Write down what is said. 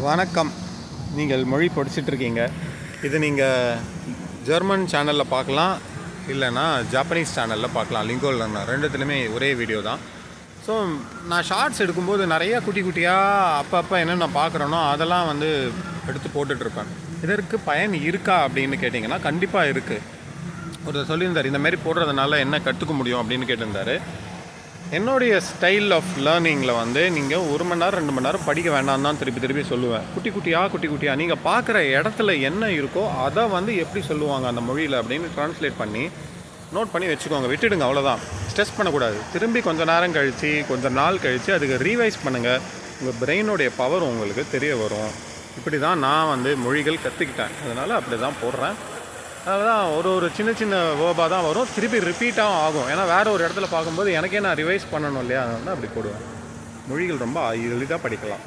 வணக்கம். நீங்கள் மொழி படிச்சிட்ருக்கீங்க. இது நீங்கள் ஜெர்மன் சேனலில் பார்க்கலாம், இல்லைனா ஜாப்பனீஸ் சேனலில் பார்க்கலாம். லிங்கோ லேர்னர் ரெண்டுத்துலேயுமே ஒரே வீடியோ தான். ஸோ நான் ஷார்ட்ஸ் எடுக்கும்போது நிறையா குட்டி குட்டியாக அப்பப்போ என்னென்ன பார்க்குறேனோ அதெல்லாம் எடுத்து போட்டுட்ருப்பேன். இதற்கு பயன் இருக்கா அப்படின்னு கேட்டிங்கன்னா கண்டிப்பாக இருக்குது. ஒருத்தர் சொல்லியிருந்தார், இந்தமாரி போடுறதுனால என்ன கற்றுக்க முடியும் அப்படின்னு கேட்டிருந்தார். என்னுடைய ஸ்டைல் ஆஃப் லேர்னிங்கில் நீங்கள் 1 மணி நேரம் 2 மணி நேரம் படிக்க வேண்டாம் தான் திருப்பி சொல்லுவேன். குட்டி குட்டியாக நீங்கள் பார்க்குற இடத்துல என்ன இருக்கோ அதை எப்படி சொல்லுவாங்க அந்த மொழியில் அப்படின்னு ட்ரான்ஸ்லேட் பண்ணி நோட் பண்ணி வச்சுக்கோங்க. விட்டுடுங்க, அவ்வளோதான். ஸ்ட்ரெஸ் பண்ணக்கூடாது. திரும்பி கொஞ்சம் நேரம் கழித்து கொஞ்சம் நாள் கழித்து அதுக்கு ரீவைஸ் பண்ணுங்கள். உங்கள் பிரெயினுடைய பவர் உங்களுக்கு தெரிய வரும். இப்படி தான் நான் மொழிகள் கற்றுக்கிட்டேன். அதனால் அப்படி தான் போடுறேன். அதுதான் ஒரு சின்ன வேர்பாக தான் வரும், திருப்பி ரிப்பீட்டாகவும் ஆகும். ஏன்னா வேறு ஒரு இடத்துல பார்க்கும்போது எனக்கே நான் ரிவைஸ் பண்ணணும் இல்லையா, அதனால அப்படி போடுவேன். மொழிகள் ரொம்ப எளிதாக படிக்கலாம்.